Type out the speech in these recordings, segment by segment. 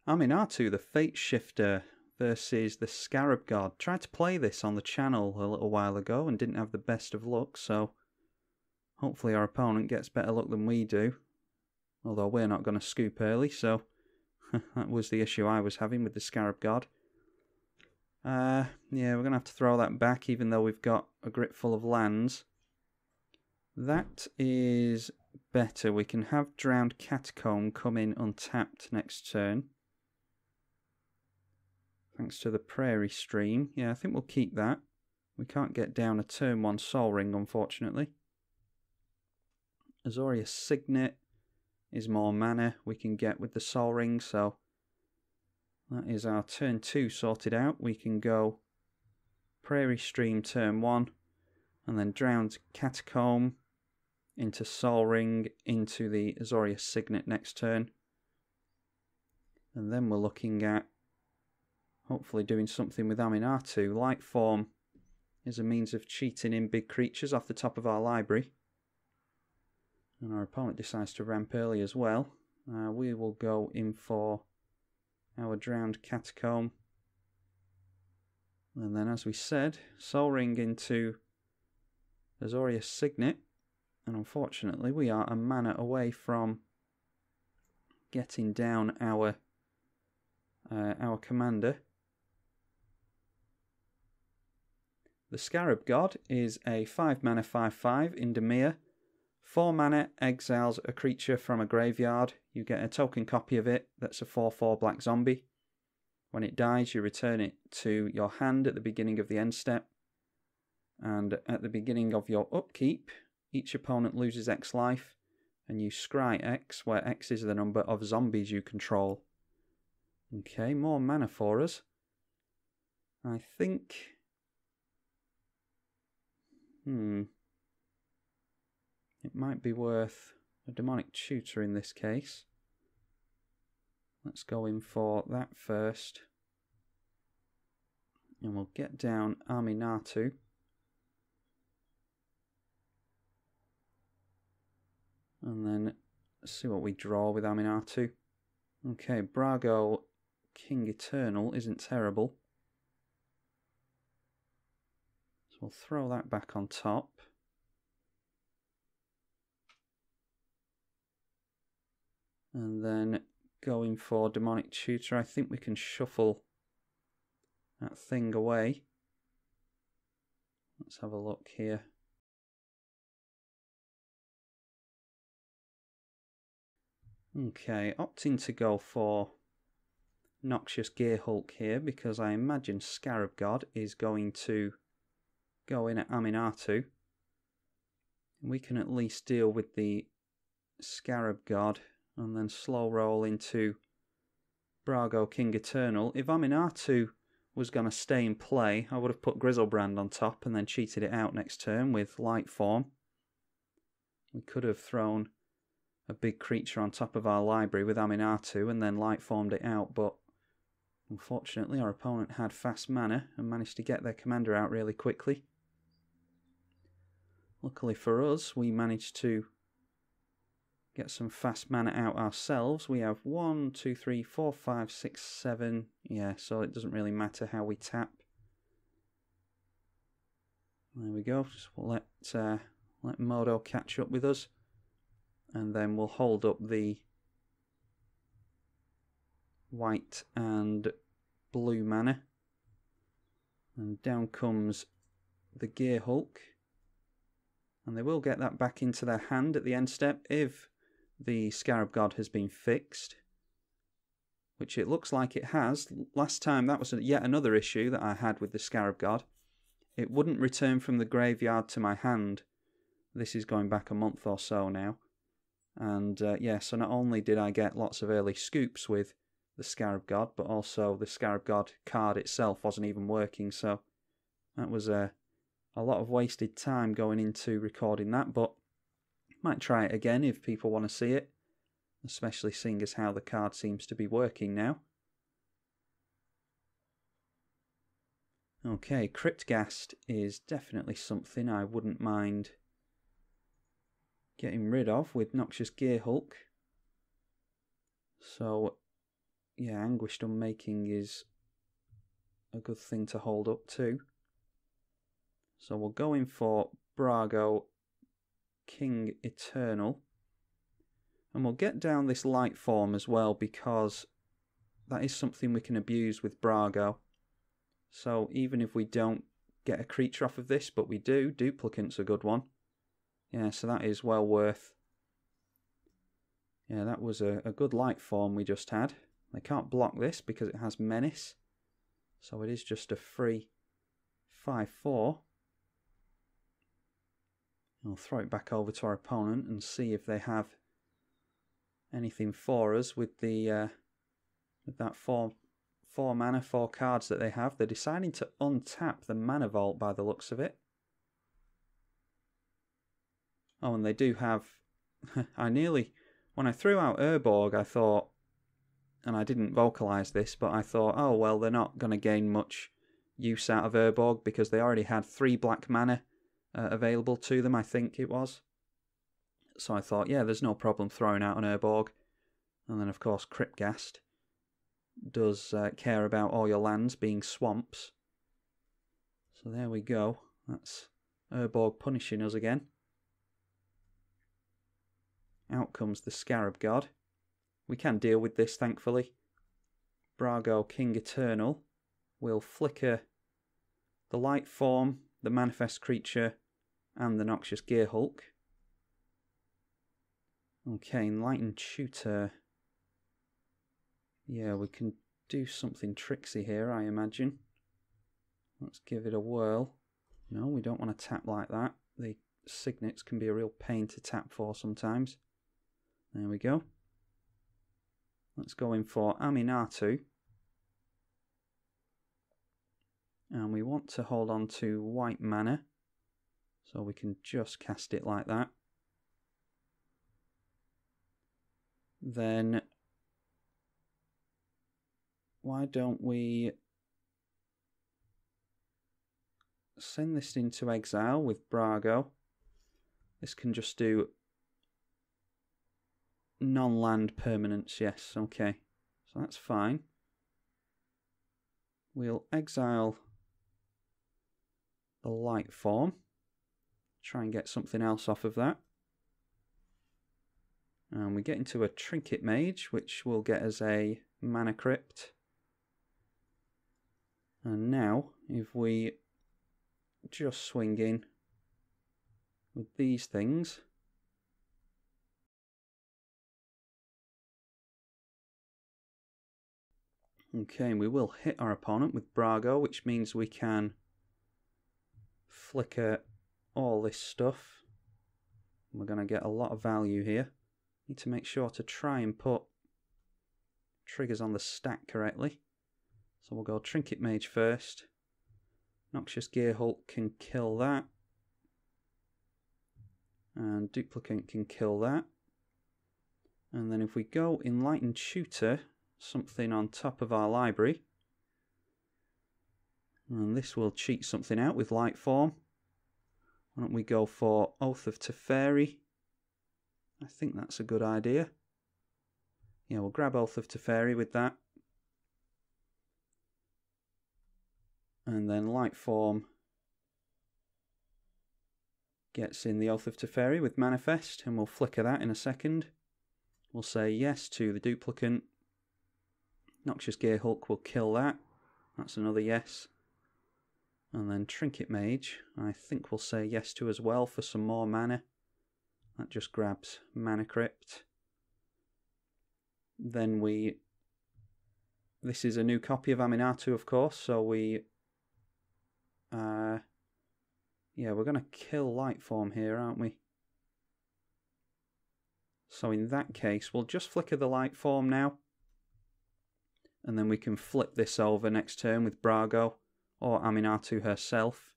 Aminatou, the Fateshifter versus the Scarab God. Tried to play this on the channel a little while ago and didn't have the best of luck, so hopefully our opponent gets better luck than we do. Although we're not going to scoop early, so that was the issue I was having with the Scarab God. Yeah, we're going to have to throw that back even though we've got a grip full of lands. That is better. We can have Drowned Catacomb come in untapped next turn. Thanks to the Prairie Stream. Yeah, I think we'll keep that. We can't get down a turn 1 Sol Ring, unfortunately. Azorius Signet is more mana we can get with the Sol Ring, so that is our turn 2 sorted out. We can go Prairie Stream turn 1, and then Drowned Catacomb into Sol Ring, into the Azorius Signet next turn. And then we're looking at hopefully doing something with Aminatou. Lightform is a means of cheating in big creatures off the top of our library. And our opponent decides to ramp early as well. We will go in for our Drowned Catacomb. And then, as we said, Sol Ring into Azorius Signet. And unfortunately, we are a mana away from getting down our commander. The Scarab God is a 5 mana 5/5 in Dimir. 4 mana exiles a creature from a graveyard. You get a token copy of it that's a 4/4 black zombie. When it dies, you return it to your hand at the beginning of the end step. And at the beginning of your upkeep, each opponent loses X life, and you scry X, where X is the number of zombies you control. Okay, more mana for us. I think... it might be worth a Demonic Tutor in this case. Let's go in for that first. And we'll get down Aminatou. And then see what we draw with Aminatou. Okay, Brago King Eternal isn't terrible. So we'll throw that back on top. And then going for Demonic Tutor, I think we can shuffle that thing away. Let's have a look here. Okay, opting to go for Noxious Gearhulk here because I imagine Scarab God is going to go in at Aminatou. We can at least deal with the Scarab God and then slow roll into Brago King Eternal. If Aminatou was going to stay in play, I would have put Grizzlebrand on top and then cheated it out next turn with Lightform. We could have thrown a big creature on top of our library with Aminatou and then Lightformed it out, but unfortunately our opponent had fast mana and managed to get their commander out really quickly. Luckily for us, we managed to get some fast mana out ourselves. We have 1, 2, 3, 4, 5, 6, 7. Yeah, so it doesn't really matter how we tap. There we go. Just let Modo catch up with us. And then we'll hold up the white and blue mana. And down comes the Gearhulk. And they will get that back into their hand at the end step if the Scarab God has been fixed, which it looks like it has. Last time that was yet another issue that I had with the Scarab God. It wouldn't return from the graveyard to my hand. This is going back a month or so now. And yeah, so not only did I get lots of early scoops with the Scarab God, but also the Scarab God card itself wasn't even working, so that was a lot of wasted time going into recording that, but might try it again if people want to see it, especially seeing as how the card seems to be working now. Okay, Cryptghast is definitely something I wouldn't mind getting rid of with Noxious Gearhulk. So yeah, Anguished Unmaking is a good thing to hold up too. So we'll go in for Brago, King Eternal. And we'll get down this light form as well, because that is something we can abuse with Brago. So even if we don't get a creature off of this, but we do, Duplicant's a good one. Yeah, so that is well worth. Yeah, that was a good light form we just had. They can't block this because it has Menace. So it is just a free 5/4. We'll throw it back over to our opponent and see if they have anything for us with the with that four mana, 4 cards that they have. They're deciding to untap the Mana Vault by the looks of it. Oh, and they do have... when I threw out Urborg, I thought, and I didn't vocalise this, but I thought, oh, well, they're not going to gain much use out of Urborg because they already had 3 black mana available to them, I think it was. So I thought, yeah, there's no problem throwing out an Urborg. And then, of course, Cryptghast does care about all your lands being swamps. So there we go. That's Urborg punishing us again. Out comes the Scarab God. We can deal with this, thankfully. Brago, King Eternal will flicker the light form, the manifest creature, and the Noxious Gearhulk. Okay, Enlightened Tutor. Yeah, we can do something tricksy here, I imagine. Let's give it a whirl. No, we don't want to tap like that. The Signets can be a real pain to tap for sometimes. There we go. Let's go in for Aminatou. And we want to hold on to white mana, so we can just cast it like that. Then why don't we send this into exile with Brago? This can just do non-land permanents, yes, okay. So that's fine. We'll exile the light form. Try and get something else off of that. And we get into a Trinket Mage, which will get us a Mana Crypt. And now, if we just swing in with these things, okay, we will hit our opponent with Brago, which means we can flicker all this stuff. We're going to get a lot of value here. Need to make sure to try and put triggers on the stack correctly. So we'll go Trinket Mage first. Noxious Gearhulk can kill that. And Duplicant can kill that. And then if we go Enlightened Tutor, something on top of our library, and this will cheat something out with light form. Why don't we go for Oath of Teferi? I think that's a good idea. Yeah, we'll grab Oath of Teferi with that. And then light form gets in the Oath of Teferi with Manifest, and we'll flicker that in a second. We'll say yes to the Duplicant. Noxious Gearhulk will kill that. That's another yes. And then Trinket Mage, I think we'll say yes to as well for some more mana. That just grabs Mana Crypt. Then this is a new copy of Aminatou, of course, so yeah, we're going to kill light form here, aren't we? So in that case, we'll just flicker the light form now. And then we can flip this over next turn with Brago or Aminatou herself.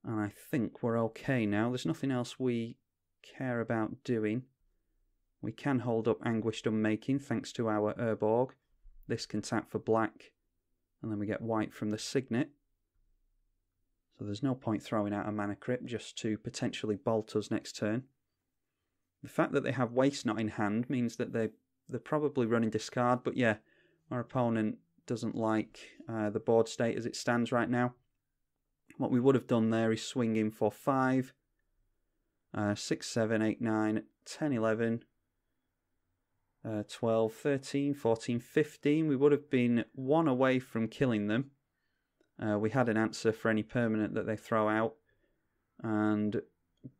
And I think we're okay now. There's nothing else we care about doing. We can hold up Anguished Unmaking thanks to our Urborg. This can tap for black. And then we get white from the Signet. So there's no point throwing out a Mana Crypt just to potentially bolt us next turn. The fact that they have Waste Not in hand means that they they're probably running discard, but yeah, our opponent doesn't like the board state as it stands right now. What we would have done there is swing in for 5, 6, 7, 8, 9, 10, 11, 12, 13, 14, 15. We would have been 1 away from killing them. We had an answer for any permanent that they throw out, and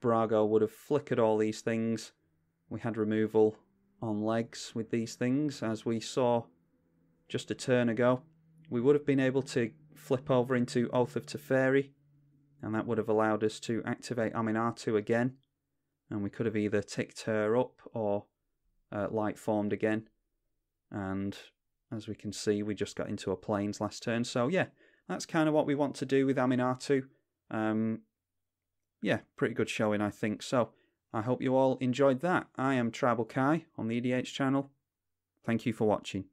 Brago would have flickered all these things. We had removal on legs with these things, as we saw just a turn ago. We would have been able to flip over into Oath of Teferi, and that would have allowed us to activate Aminatou again, and we could have either ticked her up or light formed again. And as we can see, we just got into a plains last turn. So yeah, that's kind of what we want to do with Aminatou. Yeah, pretty good showing, I think. So I hope you all enjoyed that. I am tribalkai on the EDH channel. Thank you for watching.